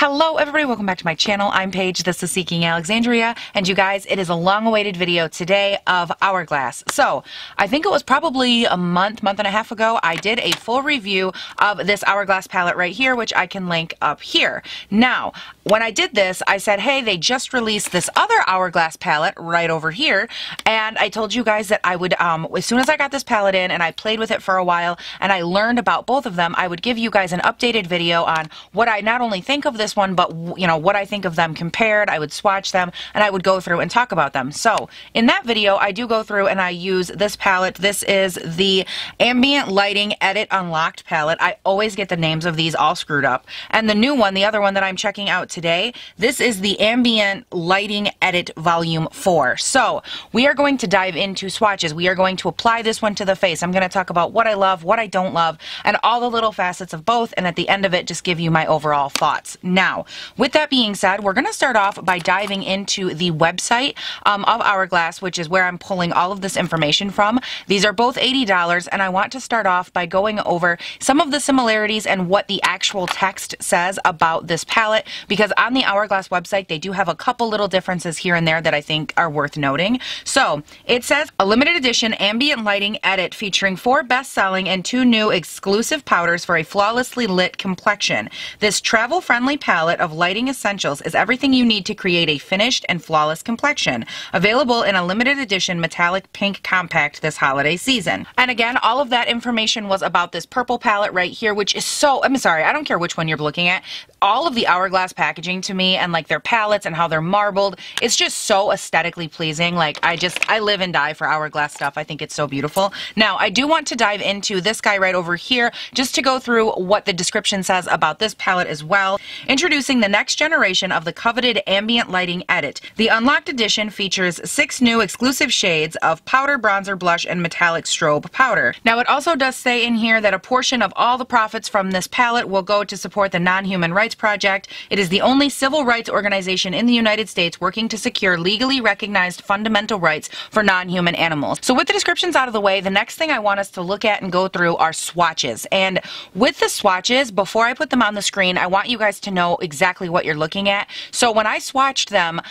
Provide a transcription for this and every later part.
Hello everybody, welcome back to my channel. I'm Paige, this is Seeking Alexandria, and you guys, it is a long-awaited video today of Hourglass. So, I think it was probably a month and a half ago, I did a full review of this Hourglass palette right here, which I can link up here. Now, when I did this, I said, hey, they just released this other Hourglass palette right over here, and I told you guys that I would, as soon as I got this palette in and I played with it for a while, and I learned about both of them, I would give you guys an updated video on what I not only think of this one, but you know, what I think of them compared. I would swatch them and I would go through and talk about them. So in that video, I do go through and I use this palette. This is the Ambient Lighting Edit Unlocked palette. I always get the names of these all screwed up. And the new one, the other one that I'm checking out today, this is the Ambient Lighting Edit Volume 4. So we are going to dive into swatches. We are going to apply this one to the face. I'm going to talk about what I love, what I don't love, and all the little facets of both, and at the end of it, just give you my overall thoughts. Now, with that being said, we're going to start off by diving into the website of Hourglass, which is where I'm pulling all of this information from. These are both $80, and I want to start off by going over some of the similarities and what the actual text says about this palette, because on the Hourglass website, they do have a couple little differences here and there that I think are worth noting. So, it says, a limited edition ambient lighting edit featuring 4 best-selling and 2 new exclusive powders for a flawlessly lit complexion. This travel-friendly palette of lighting essentials is everything you need to create a finished and flawless complexion. Available in a limited edition metallic pink compact this holiday season. And again, all of that information was about this purple palette right here, which is so, I'm sorry, I don't care which one you're looking at. All of the Hourglass packaging to me, and like their palettes and how they're marbled, it's just so aesthetically pleasing. Like I live and die for Hourglass stuff. I think it's so beautiful. Now, I do want to dive into this guy right over here just to go through what the description says about this palette as well. Introducing the next generation of the coveted ambient lighting edit. The Unlocked Edition features 6 new exclusive shades of powder, bronzer, blush, and metallic strobe powder. Now, it also does say in here that a portion of all the profits from this palette will go to support the Non-Human Rights Project. It is the only civil rights organization in the United States working to secure legally recognized fundamental rights for non-human animals. So with the descriptions out of the way, the next thing I want us to look at and go through are swatches. And with the swatches, before I put them on the screen, I want you guys to know exactly what you're looking at. So when I swatched them,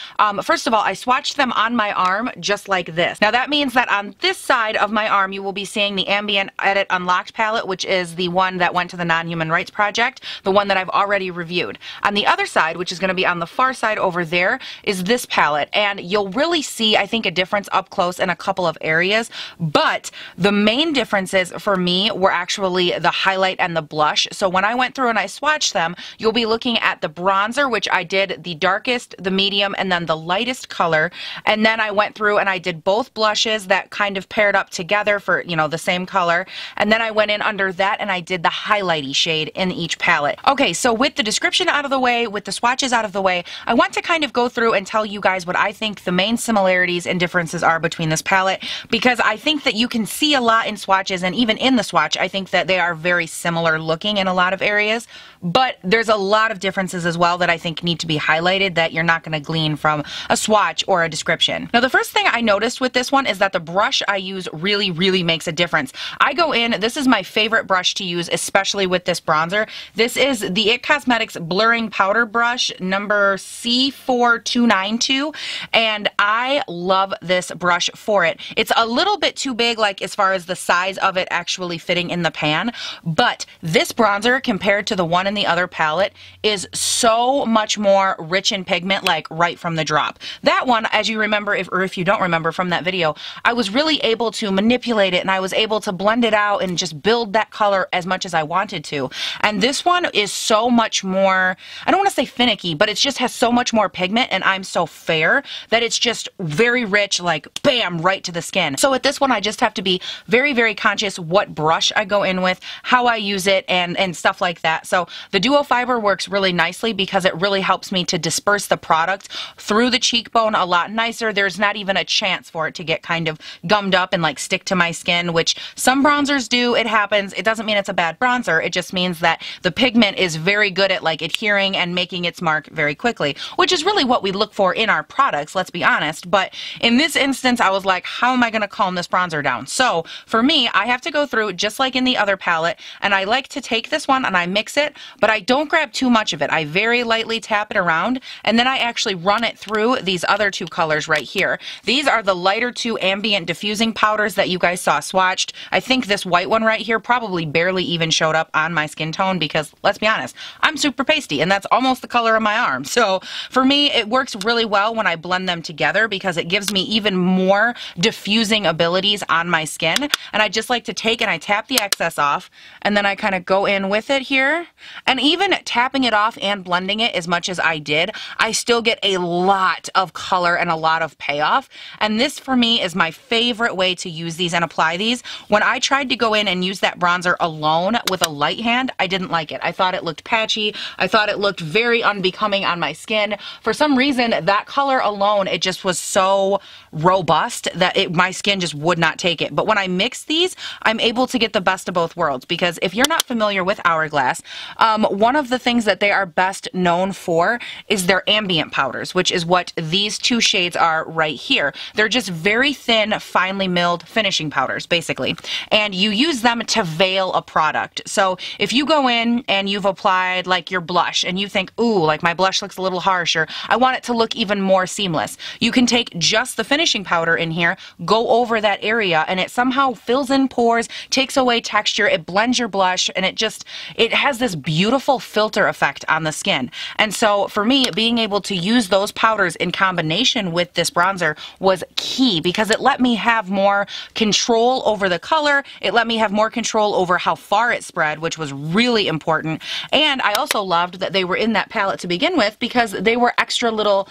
first of all, I swatched them on my arm just like this. Now that means that on this side of my arm, you will be seeing the Ambient Edit Unlocked palette, which is the one that went to the Non-Human Rights Project, the one that I've already reviewed. On the other side, which is going to be on the far side over there, is this palette. And you'll really see, I think, a difference up close in a couple of areas. But the main differences for me were actually the highlight and the blush. So when I went through and I swatched them, you'll be looking at the bronzer, which I did the darkest, the medium, and then the lightest color. And then I went through and I did both blushes that kind of paired up together for, you know, the same color. And then I went in under that and I did the highlighty shade in each palette. Okay, so with the description out of the way, with the swatches out of the way, I want to kind of go through and tell you guys what I think the main similarities and differences are between this palette, because I think that you can see a lot in swatches, and even in the swatch, I think that they are very similar looking in a lot of areas, but there's a lot of differences as well that I think need to be highlighted that you're not going to glean from a swatch or a description. Now, the first thing I noticed with this one is that the brush I use really makes a difference. I go in, this is my favorite brush to use, especially with this bronzer. This is the IT Cosmetics Blurring Powder Brush number C4292, and I love this brush for it. It's a little bit too big, like as far as the size of it actually fitting in the pan, but this bronzer compared to the one in the other palette is so much more rich in pigment, like right from the drop. That one, as you remember, if you don't remember from that video, I was really able to manipulate it and I was able to blend it out and just build that color as much as I wanted to. And this one is so much more, I don't want to say finicky, but it just has so much more pigment, and I'm so fair that it's just very rich, like bam, right to the skin. So with this one, I just have to be very conscious what brush I go in with, how I use it, and stuff like that. So the duo fiber works really nicely because it really helps me to disperse the product through the cheekbone a lot nicer. There's not even a chance for it to get kind of gummed up and like stick to my skin, which some bronzers do. It happens. It doesn't mean it's a bad bronzer. It just means that the pigment is very good at like adhering and making its mark very quickly, which is really what we look for in our products, let's be honest. But in this instance, I was like, how am I going to calm this bronzer down? So for me, I have to go through just like in the other palette, and I like to take this one and I mix it, but I don't grab too much of it. I very lightly tap it around, and then I actually run it through these other two colors right here. These are the lighter two ambient diffusing powders that you guys saw swatched. I think this white one right here probably barely even showed up on my skin tone because, let's be honest, I'm super pasty and that's almost the color of my arm. So for me, it works really well when I blend them together because it gives me even more diffusing abilities on my skin. And I just like to take and I tap the excess off, and then I kind of go in with it here. And even tapping it off and blending it as much as I did, I still get a lot of color and a lot of payoff. And this for me is my favorite way to use these and apply these. When I tried to go in and use that bronzer alone with a light hand, I didn't like it. I thought it looked patchy. I thought it looked very unbecoming on my skin. For some reason, that color alone, it just was so robust that my skin just would not take it. But when I mix these, I'm able to get the best of both worlds, because if you're not familiar with Hourglass, one of the things that they are best known for is their ambient powders, which is what these two shades are right here. They're just very thin, finely milled finishing powders, basically. And you use them to veil a product. So if you go in and you've applied like your blush and you think, ooh, like my blush looks a little harsh, or I want it to look even more seamless, you can take just the finishing powder in here, go over that area, and it somehow fills in pores, takes away texture, it blends your blush, and it has this beautiful filter effect on the skin. And so for me, being able to use those powders in combination with this bronzer was key, because it let me have more control over the color, it let me have more control over how far it spread, which was really important. And I also loved that they were in that palette to begin with, because they were extra little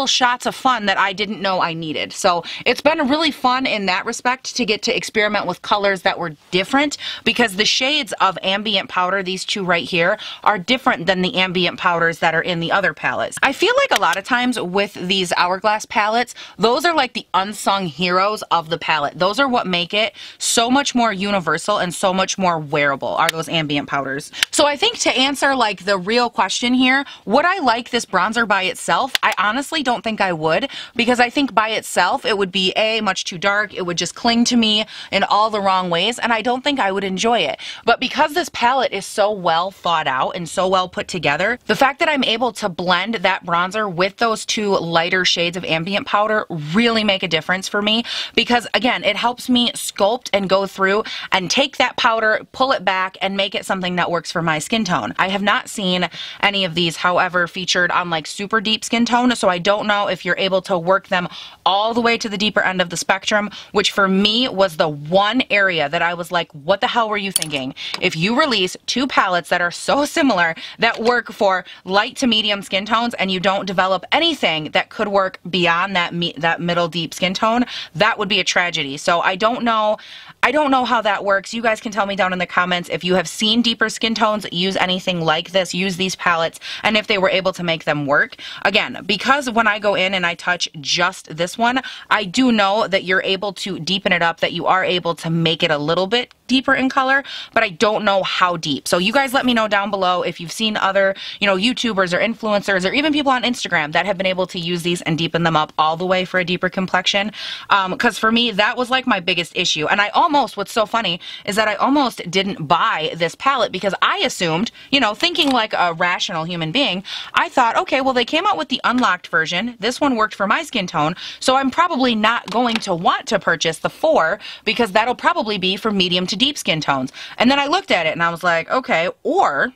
shots of fun that I didn't know I needed. So it's been really fun in that respect to get to experiment with colors that were different, because the shades of ambient powder, these two right here, are different than the ambient powders that are in the other palettes. I feel like a lot of times with these Hourglass palettes, those are like the unsung heroes of the palette. Those are what make it so much more universal and so much more wearable, are those ambient powders. So I think to answer like the real question here, would I like this bronzer by itself? I honestly don't think I would, because I think by itself it would be much too dark, it would just cling to me in all the wrong ways, and I don't think I would enjoy it. But because this palette is so well thought out and so well put together, the fact that I'm able to blend that bronzer with those two lighter shades of ambient powder really make a difference for me, because again, it helps me sculpt and go through and take that powder, pull it back, and make it something that works for my skin tone. I have not seen any of these, however, featured on like super deep skin tone, so I don't know if you're able to work them all the way to the deeper end of the spectrum, which for me was the one area that I was like, what the hell were you thinking? If you release two palettes that are so similar that work for light to medium skin tones, and you don't develop anything that could work beyond that middle deep skin tone, that would be a tragedy. So I don't know how that works. You guys can tell me down in the comments if you have seen deeper skin tones use anything like this, use these palettes, and if they were able to make them work. Again, because when I go in and I touch just this one, I do know that you're able to deepen it up, that you are able to make it a little bit deeper in color, but I don't know how deep. So you guys let me know down below if you've seen other, YouTubers or influencers or even people on Instagram that have been able to use these and deepen them up all the way for a deeper complexion. Because for me, that was like my biggest issue. And what's so funny is that I almost didn't buy this palette, because I assumed, thinking like a rational human being, I thought, okay, well, they came out with the unlocked version. This one worked for my skin tone, so I'm probably not going to want to purchase the 4, because that'll probably be for medium to deep skin tones. And then I looked at it and I was like, okay, or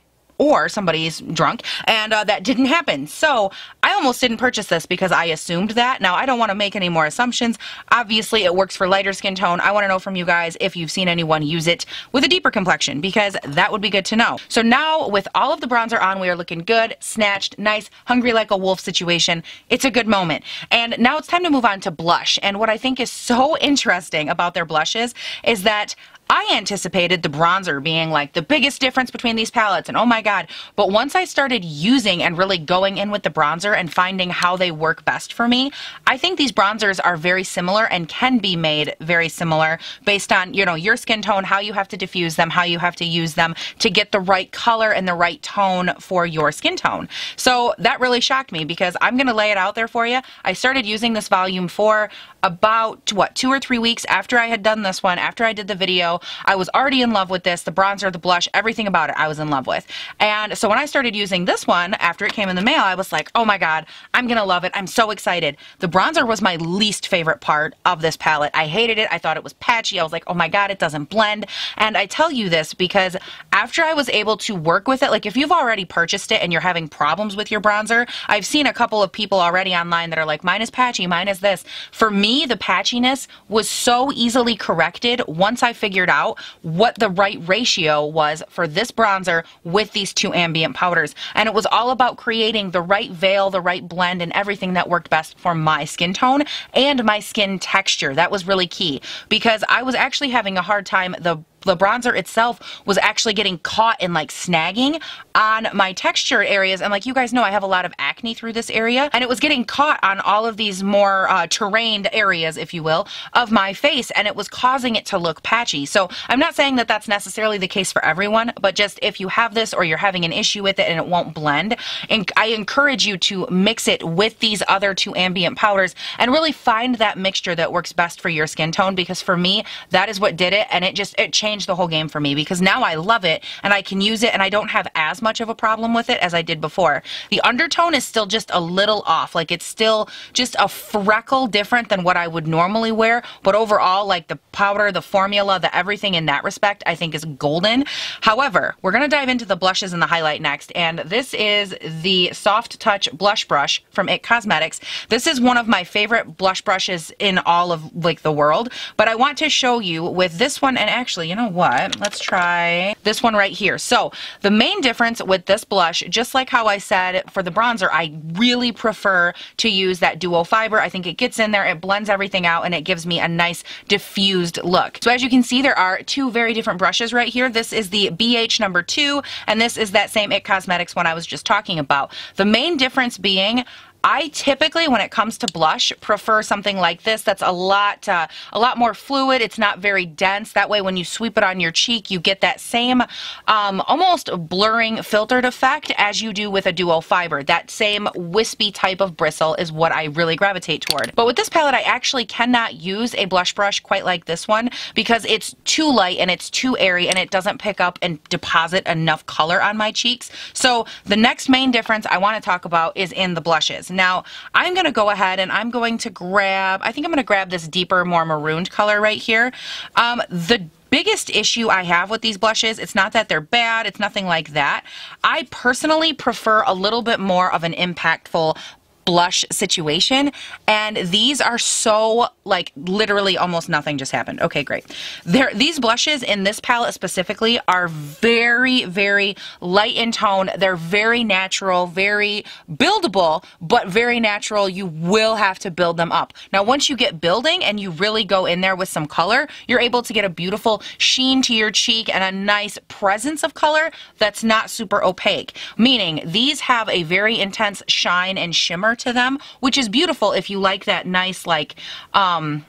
somebody's drunk, and that didn't happen. So I almost didn't purchase this because I assumed that. Now, I don't want to make any more assumptions. Obviously, it works for lighter skin tone. I want to know from you guys if you've seen anyone use it with a deeper complexion, because that would be good to know. So now, with all of the bronzer on, we are looking good, snatched, nice, hungry like a wolf situation. It's a good moment. And now it's time to move on to blush. And what I think is so interesting about their blushes is that I anticipated the bronzer being like the biggest difference between these palettes, and oh my god, but once I started using and really going in with the bronzer and finding how they work best for me. I think these bronzers are very similar and can be made very similar based on, you know, your skin tone, how you have to diffuse them, how you have to use them to get the right color and the right tone for your skin tone. So that really shocked me because I'm going to lay it out there for you. I started using this volume for about, what, 2 or 3 weeks after I had done this one, after I did the video. I was already in love with this, the bronzer, the blush, everything about it I was in love with. And so when I started using this one, after it came in the mail, I was like, oh my god, I'm gonna love it. I'm so excited. The bronzer was my least favorite part of this palette. I hated it. I thought it was patchy. I was like, oh my god, it doesn't blend. And I tell you this because after I was able to work with it, like if you've already purchased it and you're having problems with your bronzer, I've seen a couple of people already online that are like, mine is patchy, mine is this. For me, the patchiness was so easily corrected once I figured out what the right ratio was for this bronzer with these two ambient powders. And it was all about creating the right veil, the right blend, and everything that worked best for my skin tone and my skin texture. That was really key because I was actually having a hard time. The bronzer itself was actually getting caught in like snagging on my texture areas. And like you guys know, I have a lot of acne through this area, and it was getting caught on all of these more terrained areas, if you will, of my face, and it was causing it to look patchy. So I'm not saying that that's necessarily the case for everyone, but just if you have this or you're having an issue with it and it won't blend, and I encourage you to mix it with these other two ambient powders and really find that mixture that works best for your skin tone, because for me, that is what did it, and it changed the whole game for me because now I love it and I can use it and I don't have as much of a problem with it as I did before. The undertone is still just a little off, like it's still just a freckle different than what I would normally wear, but overall, like the powder, the formula, the everything in that respect, I think is golden. However, we're going to dive into the blushes and the highlight next, and this is the Soft Touch Blush Brush from IT Cosmetics. This is one of my favorite blush brushes in all of like the world, but I want to show you with this one, and actually, you know what? Let's try this one right here. So the main difference with this blush, just like how I said for the bronzer, I really prefer to use that duo fiber. I think it gets in there, it blends everything out, and it gives me a nice diffused look. So as you can see, there are two very different brushes right here. This is the BH number 2, and this is that same IT Cosmetics one I was just talking about. The main difference being, I typically, when it comes to blush, prefer something like this that's a lot more fluid. It's not very dense. That way, when you sweep it on your cheek, you get that same almost blurring filtered effect as you do with a duo fiber. That same wispy type of bristle is what I really gravitate toward. But with this palette, I actually cannot use a blush brush quite like this one because it's too light and it's too airy and it doesn't pick up and deposit enough color on my cheeks. So the next main difference I want to talk about is in the blushes. Now, I'm going to go ahead and I'm going to grab, I think I'm going to grab this deeper, more marooned color right here. The biggest issue I have with these blushes, it's not that they're bad, it's nothing like that. I personally prefer a little bit more of an impactful blush situation, and these are so, like, literally almost nothing just happened. Okay, great. These blushes in this palette specifically are very, very light in tone. They're very natural, very buildable, but very natural. You will have to build them up. Now, once you get building and you really go in there with some color, you're able to get a beautiful sheen to your cheek and a nice presence of color that's not super opaque, meaning these have a very intense shine and shimmer to them, which is beautiful if you like that nice, like,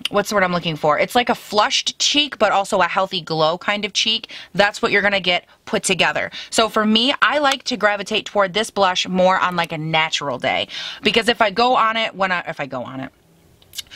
what's the word I'm looking for? It's like a flushed cheek, but also a healthy glow kind of cheek. That's what you're going to get put together. So for me, I like to gravitate toward this blush more on like a natural day, because if I go on it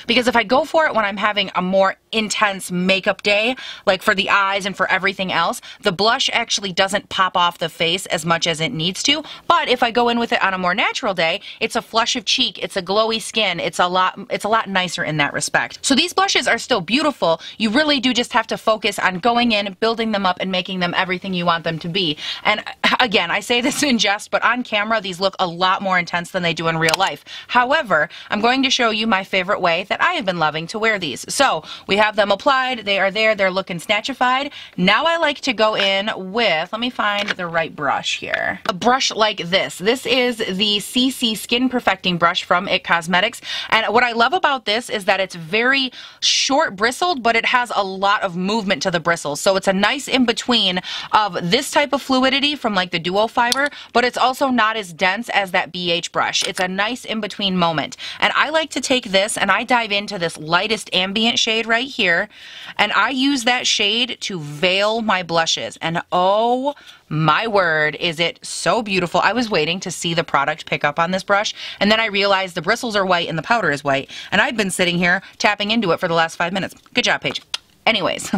because if I go for it when I'm having a more intense makeup day, like for the eyes and for everything else, the blush actually doesn't pop off the face as much as it needs to. But if I go in with it on a more natural day, it's a flush of cheek, it's a glowy skin, it's a lot nicer in that respect. So these blushes are still beautiful. You really do just have to focus on going in, building them up, and making them everything you want them to be. And again, I say this in jest, but on camera, these look a lot more intense than they do in real life. However, I'm going to show you my favorite way that I have been loving to wear these. So we have them applied. They are there. They're looking snatchified. Now I like to go in with, let me find the right brush here. A brush like this. This is the CC Skin Perfecting Brush from IT Cosmetics. And what I love about this is that it's very short bristled, but it has a lot of movement to the bristles. So it's a nice in between of this type of fluidity from like the Duo Fiber, but it's also not as dense as that BH brush. It's a nice in between moment. And I like to take this and I dive into this lightest ambient shade right here, and I use that shade to veil my blushes. And oh my word, is it so beautiful. I was waiting to see the product pick up on this brush, and then I realized the bristles are white and the powder is white, and I've been sitting here tapping into it for the last 5 minutes. Good job, Paige. Anyways.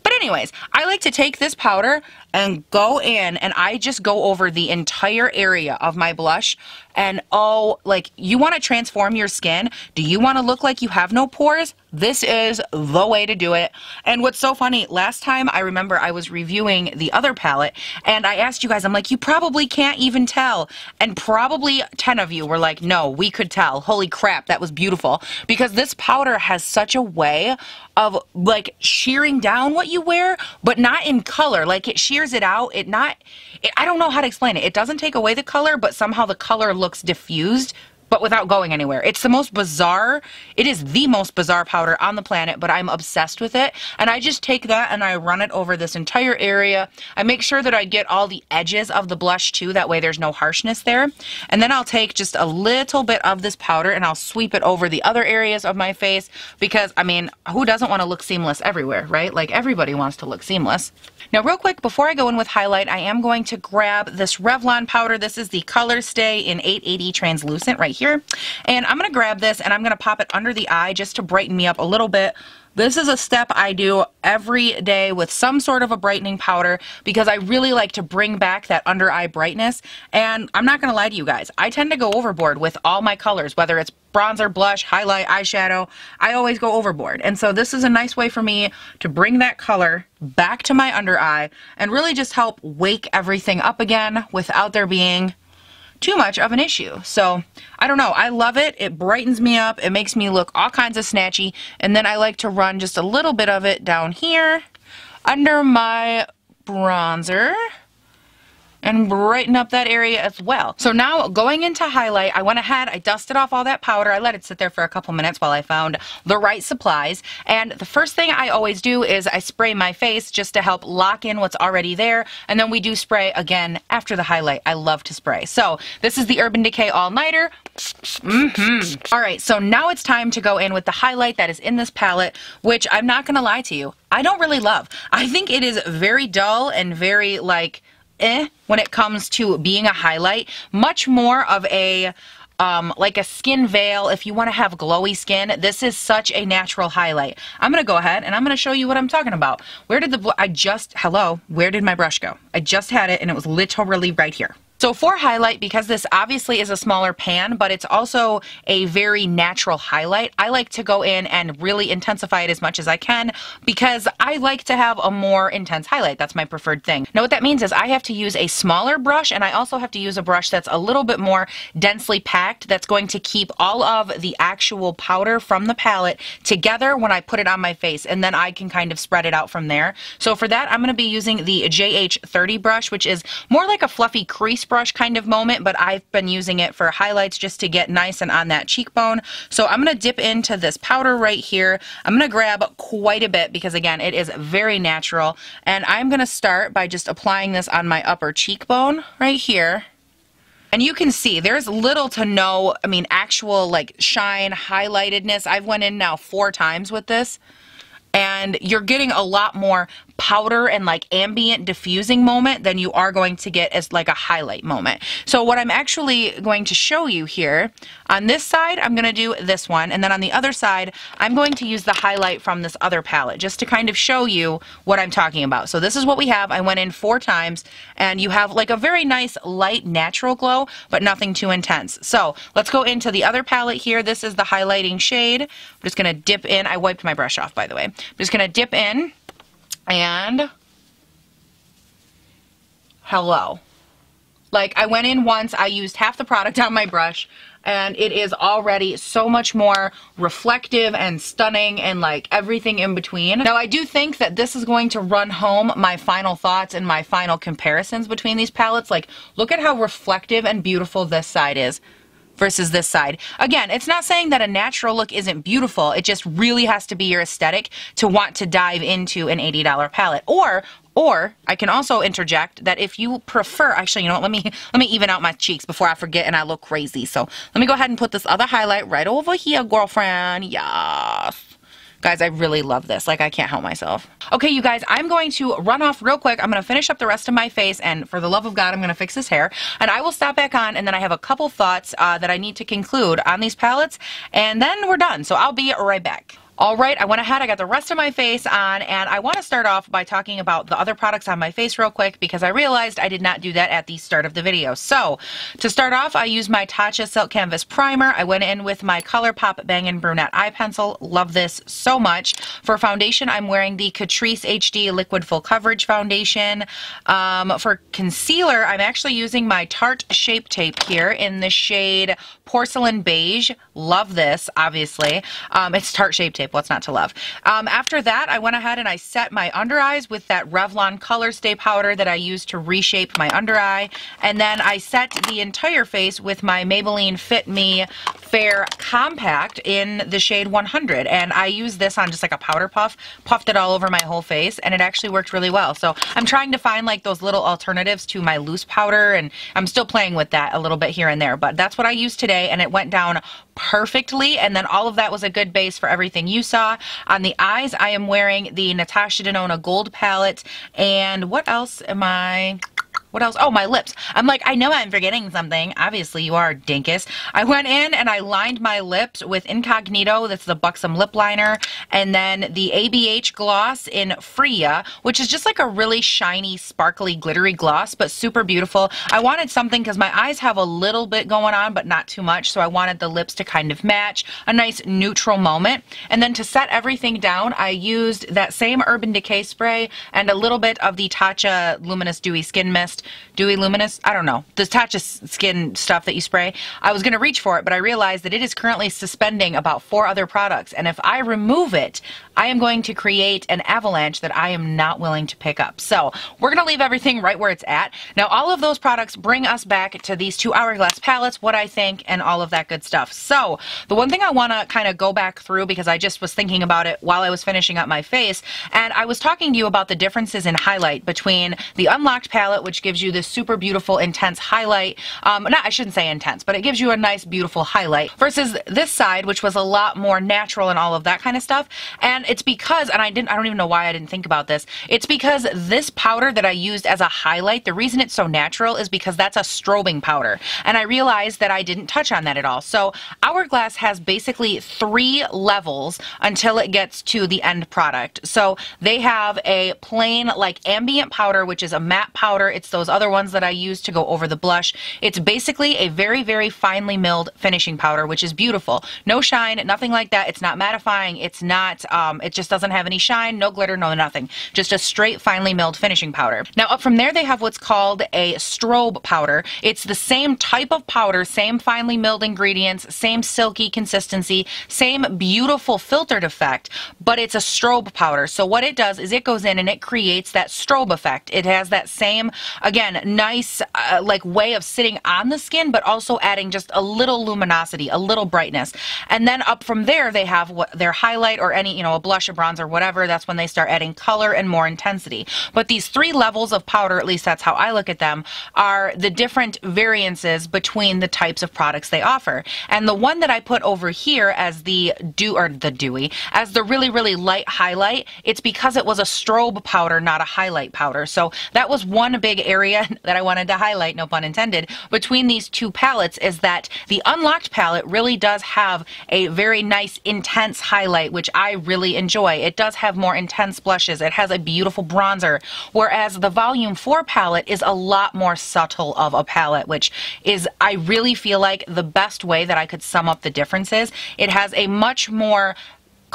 But anyways, I like to take this powder and go in and I just go over the entire area of my blush. And oh, like, you want to transform your skin? Do you want to look like you have no pores? This is the way to do it. And what's so funny, last time I remember I was reviewing the other palette and I asked you guys, I'm like, you probably can't even tell. And probably 10 of you were like, no, we could tell. Holy crap, that was beautiful. Because this powder has such a way of like shearing down what you wear, but not in color. Like, it shears it out. I don't know how to explain it. It doesn't take away the color, but somehow the color looks diffused, but without going anywhere. It's the most bizarre, it is the most bizarre powder on the planet, but I'm obsessed with it. And I just take that and I run it over this entire area. I make sure that I get all the edges of the blush too, that way there's no harshness there. And then I'll take just a little bit of this powder and I'll sweep it over the other areas of my face, because I mean, who doesn't want to look seamless everywhere, right? Like, everybody wants to look seamless. Now, real quick, before I go in with highlight, I am going to grab this Revlon powder. This is the Colorstay in 880 Translucent right here. And I'm going to grab this and I'm going to pop it under the eye just to brighten me up a little bit. This is a step I do every day with some sort of a brightening powder because I really like to bring back that under eye brightness. And I'm not going to lie to you guys, I tend to go overboard with all my colors, whether it's bronzer, blush, highlight, eyeshadow. I always go overboard. And so this is a nice way for me to bring that color back to my under eye and really just help wake everything up again without there being too much of an issue. So I don't know, I love it. It brightens me up. It makes me look all kinds of snatchy. And then I like to run just a little bit of it down here under my bronzer and brighten up that area as well. So now going into highlight, I went ahead, I dusted off all that powder. I let it sit there for a couple minutes while I found the right supplies. And the first thing I always do is I spray my face just to help lock in what's already there. And then we do spray again after the highlight. I love to spray. So this is the Urban Decay All Nighter. All right, so now it's time to go in with the highlight that is in this palette, which I'm not gonna lie to you, I don't really love. I think it is very dull and very like, when it comes to being a highlight. Much more of a like a skin veil. If you want to have glowy skin, this is such a natural highlight. I'm gonna go ahead and I'm gonna show you what I'm talking about. Where did where did my brush go? I just had it and it was literally right here. So for highlight, because this obviously is a smaller pan, but it's also a very natural highlight, I like to go in and really intensify it as much as I can because I like to have a more intense highlight. That's my preferred thing. Now what that means is I have to use a smaller brush and I also have to use a brush that's a little bit more densely packed, that's going to keep all of the actual powder from the palette together when I put it on my face, and then I can kind of spread it out from there. So for that, I'm going to be using the JH30 brush, which is more like a fluffy crease brush kind of moment, but I've been using it for highlights just to get nice and on that cheekbone. So I'm going to dip into this powder right here. I'm going to grab quite a bit because again, it is very natural, and I'm going to start by just applying this on my upper cheekbone right here. And you can see there's little to no, I mean, actual like shine, highlightedness. I've went in now 4 times with this, and you're getting a lot more powder and like ambient diffusing moment than you are going to get as like a highlight moment. So what I'm actually going to show you here, on this side I'm going to do this one, and then on the other side I'm going to use the highlight from this other palette just to kind of show you what I'm talking about. So this is what we have. I went in 4 times and you have like a very nice light natural glow, but nothing too intense. So let's go into the other palette here. This is the highlighting shade. I'm just going to dip in. I wiped my brush off, by the way. I'm just going to dip in and hello. Like, I went in once, I used half the product on my brush, and it is already so much more reflective and stunning and like everything in between. Now, I do think that this is going to run home my final thoughts and my final comparisons between these palettes. Like, look at how reflective and beautiful this side is versus this side. Again, it's not saying that a natural look isn't beautiful. It just really has to be your aesthetic to want to dive into an $80 palette. Or I can also interject that if you prefer, actually, you know what, let me even out my cheeks before I forget and I look crazy. So let me go ahead and put this other highlight right over here, girlfriend. Yes. Guys, I really love this. Like, I can't help myself. Okay, you guys, I'm going to run off real quick. I'm going to finish up the rest of my face, and for the love of God, I'm going to fix his hair. And I will stop back on, and then I have a couple thoughts that I need to conclude on these palettes, and then we're done. So I'll be right back. All right, I went ahead, I got the rest of my face on, and I want to start off by talking about the other products on my face real quick because I realized I did not do that at the start of the video. So, to start off, I used my Tatcha Silk Canvas Primer. I went in with my Colourpop Bangin' Brunette Eye Pencil. Love this so much. For foundation, I'm wearing the Catrice HD Liquid Full Coverage Foundation. For concealer, I'm actually using my Tarte Shape Tape here in the shade Porcelain Beige. Love this, obviously. It's Tarte Shape Tape. What's not to love? After that, I went ahead and I set my under eyes with that Revlon Colorstay powder that I used to reshape my under eye. And then I set the entire face with my Maybelline Fit Me Fair Compact in the shade 100. And I used this on just like a powder puff, puffed it all over my whole face, and it actually worked really well. So I'm trying to find like those little alternatives to my loose powder, and I'm still playing with that a little bit here and there. But that's what I used today, and it went down perfectly, and then all of that was a good base for everything you saw. On the eyes, I am wearing the Natasha Denona Gold palette, and what else am I... What else? Oh, my lips. I'm like, I know I'm forgetting something. Obviously, you are, dinkus. I went in and I lined my lips with Incognito. That's the Buxom lip liner. And then the ABH Gloss in Freeya, which is just like a really shiny, sparkly, glittery gloss, but super beautiful. I wanted something because my eyes have a little bit going on, but not too much. So I wanted the lips to kind of match. A nice neutral moment. And then to set everything down, I used that same Urban Decay spray and a little bit of the Tatcha Luminous Dewy Skin Mist. Dewy Luminous? I don't know. The Tatcha skin stuff that you spray. I was going to reach for it, but I realized that it is currently suspending about 4 other products. And if I remove it, I am going to create an avalanche that I am not willing to pick up. So we're going to leave everything right where it's at. Now, all of those products bring us back to these 2 Hourglass palettes, what I think, and all of that good stuff. So the one thing I want to kind of go back through, because I just was thinking about it while I was finishing up my face, and I was talking to you about the differences in highlight between the Unlocked palette, which gives you this super beautiful, intense highlight. I shouldn't say intense, but it gives you a nice, beautiful highlight, versus this side, which was a lot more natural and all of that kind of stuff. And it's because, and I don't even know why I didn't think about this, it's because this powder that I used as a highlight, the reason it's so natural is because that's a strobing powder. And I realized that I didn't touch on that at all. So Hourglass has basically 3 levels until it gets to the end product. So they have a plain, like, ambient powder, which is a matte powder. It's those other ones that I use to go over the blush. It's basically a very, very finely milled finishing powder, which is beautiful. No shine, nothing like that. It's not mattifying. It's not, it just doesn't have any shine, no glitter, no nothing. Just a straight finely milled finishing powder. Now up from there, they have what's called a strobe powder. It's the same type of powder, same finely milled ingredients, same silky consistency, same beautiful filtered effect, but it's a strobe powder. So what it does is it goes in and it creates that strobe effect. It has that same, again, nice like way of sitting on the skin, but also adding just a little luminosity, a little brightness. And then up from there, they have what their highlight or any, you know, a blush, a bronzer, whatever. That's when they start adding color and more intensity. But these 3 levels of powder, at least that's how I look at them, are the different variances between the types of products they offer. And the one that I put over here as the dewy, as the really, really light highlight, it's because it was a strobe powder, not a highlight powder. So that was one big area that I wanted to highlight, no pun intended, between these 2 palettes, is that the Unlocked palette really does have a very nice, intense highlight, which I really enjoy. It does have more intense blushes. It has a beautiful bronzer, whereas the Volume 4 palette is a lot more subtle of a palette, which is, I really feel like, the best way that I could sum up the differences. It has a much more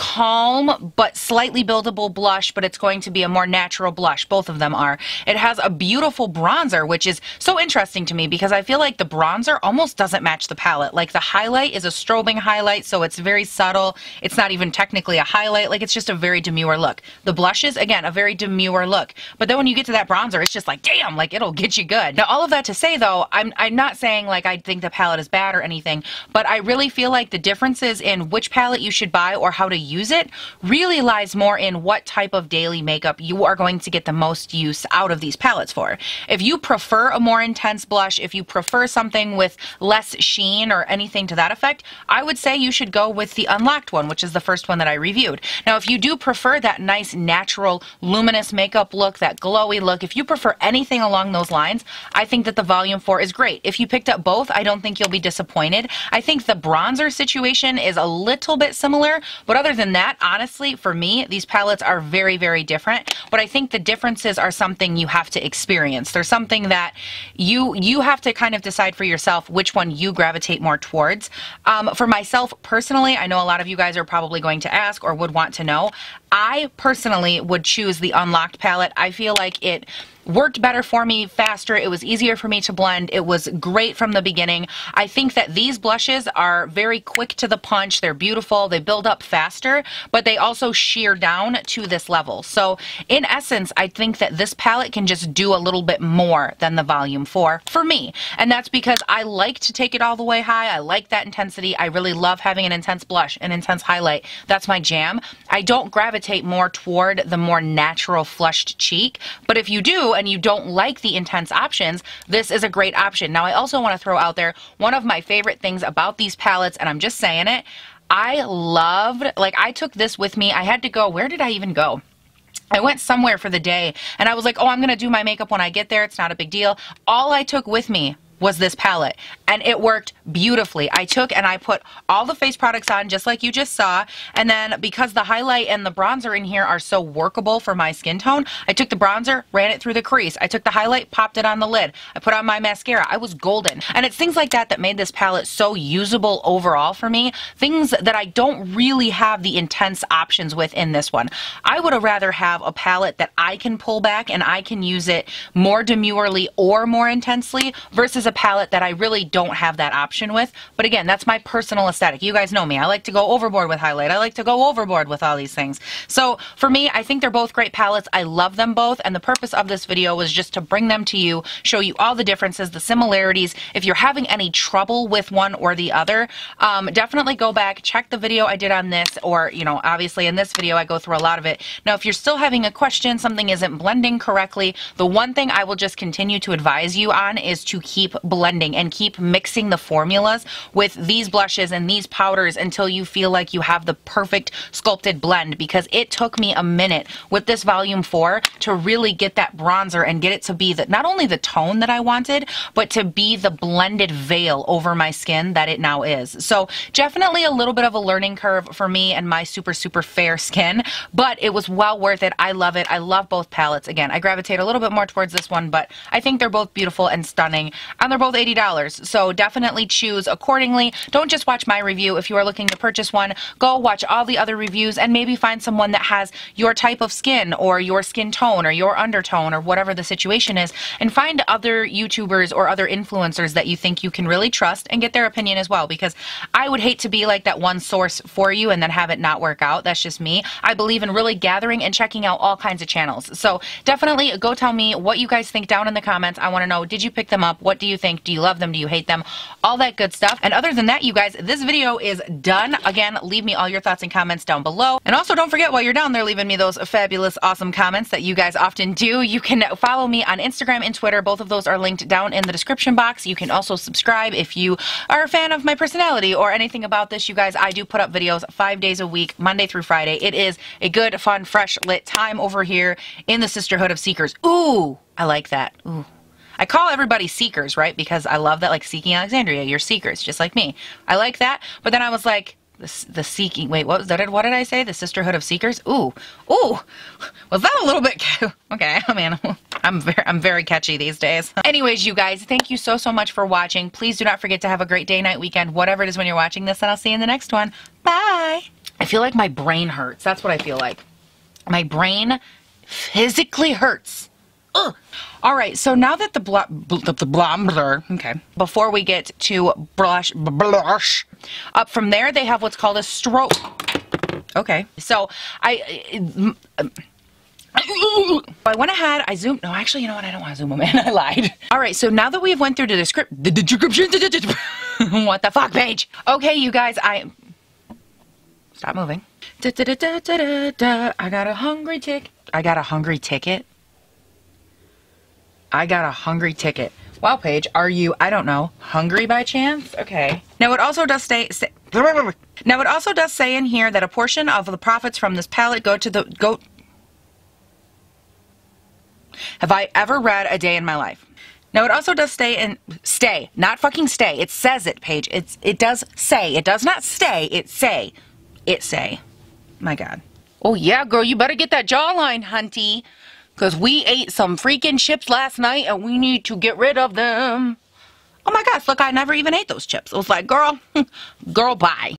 calm but slightly buildable blush, but it's going to be a more natural blush. Both of them are. It has a beautiful bronzer, which is so interesting to me because I feel like the bronzer almost doesn't match the palette. Like the highlight is a strobing highlight, so it's very subtle. It's not even technically a highlight. Like it's just a very demure look. The blushes, again, a very demure look. But then when you get to that bronzer, it's just like, damn, like it'll get you good. Now, all of that to say though, I'm not saying like I think the palette is bad or anything, but I really feel like the differences in which palette you should buy or how to use it really lies more in what type of daily makeup you are going to get the most use out of these palettes for. If you prefer a more intense blush, if you prefer something with less sheen or anything to that effect, I would say you should go with the Unlocked one, which is the first one that I reviewed. Now, if you do prefer that nice, natural, luminous makeup look, that glowy look, if you prefer anything along those lines, I think that the Volume 4 is great. If you picked up both, I don't think you'll be disappointed. I think the bronzer situation is a little bit similar, but other than that, honestly, for me, these palettes are very, very different. But I think the differences are something you have to experience. There's something that you have to kind of decide for yourself which one you gravitate more towards. For myself personally, I know a lot of you guys are probably going to ask or would want to know. I personally would choose the Unlocked palette. I feel like it worked better for me, faster. It was easier for me to blend. It was great from the beginning. I think that these blushes are very quick to the punch. They're beautiful. They build up faster, but they also sheer down to this level. So in essence, I think that this palette can just do a little bit more than the Volume 4 for me. And that's because I like to take it all the way high. I like that intensity. I really love having an intense blush, an intense highlight. That's my jam. I don't gravitate more toward the more natural flushed cheek, but if you do, and you don't like the intense options, this is a great option. Now, I also want to throw out there one of my favorite things about these palettes, and I'm just saying it, I loved, like I took this with me. I had to go, where did I even go? I went somewhere for the day, and I was like, oh, I'm going to do my makeup when I get there. It's not a big deal. All I took with me was this palette, and it worked beautifully. I took and I put all the face products on just like you just saw, and then because the highlight and the bronzer in here are so workable for my skin tone, I took the bronzer, ran it through the crease. I took the highlight, popped it on the lid. I put on my mascara. I was golden. And it's things like that that made this palette so usable overall for me. Things that I don't really have the intense options with in this one. I would have rather have a palette that I can pull back and I can use it more demurely or more intensely versus a palette that I really don't have that option with. But again, that's my personal aesthetic. You guys know me. I like to go overboard with highlight. I like to go overboard with all these things. So for me, I think they're both great palettes. I love them both. And the purpose of this video was just to bring them to you, show you all the differences, the similarities. If you're having any trouble with one or the other, definitely go back, check the video I did on this, or, you know, obviously in this video, I go through a lot of it. Now, if you're still having a question, something isn't blending correctly, the one thing I will just continue to advise you on is to keep blending and keep mixing the formulas with these blushes and these powders until you feel like you have the perfect sculpted blend, because it took me a minute with this Volume 4 to really get that bronzer and get it to be not only the tone that I wanted, but to be the blended veil over my skin that it now is. So definitely a little bit of a learning curve for me and my super, super fair skin, but it was well worth it. I love it. I love both palettes. Again, I gravitate a little bit more towards this one, but I think they're both beautiful and stunning, and they're both $80. So definitely choose accordingly. Don't just watch my review. If you are looking to purchase one, go watch all the other reviews and maybe find someone that has your type of skin or your skin tone or your undertone or whatever the situation is, and find other YouTubers or other influencers that you think you can really trust and get their opinion as well, because I would hate to be like that one source for you and then have it not work out. That's just me. I believe in really gathering and checking out all kinds of channels. So definitely go tell me what you guys think down in the comments. I want to know, did you pick them up? What do you think? Do you love them? Do you hate them? All that good stuff. And other than that, you guys, this video is done. Again, leave me all your thoughts and comments down below. And also don't forget, while you're down there leaving me those fabulous, awesome comments that you guys often do, you can follow me on Instagram and Twitter. Both of those are linked down in the description box. You can also subscribe if you are a fan of my personality or anything about this. You guys, I do put up videos 5 days a week, Monday through Friday. It is a good, fun, fresh, lit time over here in the Sisterhood of Seekers. Ooh, I like that. Ooh. I call everybody seekers, right? Because I love that, like Seeking Alexandria. You're seekers, just like me. I like that. But then I was like, the seeking, wait, what did I say? The Sisterhood of Seekers? Ooh, was that a little bit, okay, I mean, I'm very catchy these days. Anyways, you guys, thank you so much for watching. Please do not forget to have a great day, night, weekend, whatever it is when you're watching this, and I'll see you in the next one. Bye! I feel like my brain hurts. That's what I feel like. My brain physically hurts. Ugh. All right, so now that the blur, okay, before we get to blush, up from there they have what's called a stroke. Okay, so I went ahead, I zoomed, no, actually, you know what, I don't want to zoom them in, I lied. All right, so now that we've went through the description, what the fuck, Paige? Okay, you guys, stop moving. I got a hungry tick. I got a hungry ticket. I got a hungry ticket. Wow, Paige, are you, I don't know, hungry by chance? Okay. Now it also does say in here that a portion of the profits from this palette go to the, Have I ever read a day in my life? Now it also does stay, not fucking stay. It says it, Paige. It does say. It does not stay, it say. It say. My God. Oh yeah, girl, you better get that jawline, hunty. Because we ate some freaking chips last night and we need to get rid of them. Oh my gosh, look, I never even ate those chips. It was like, girl, girl, bye.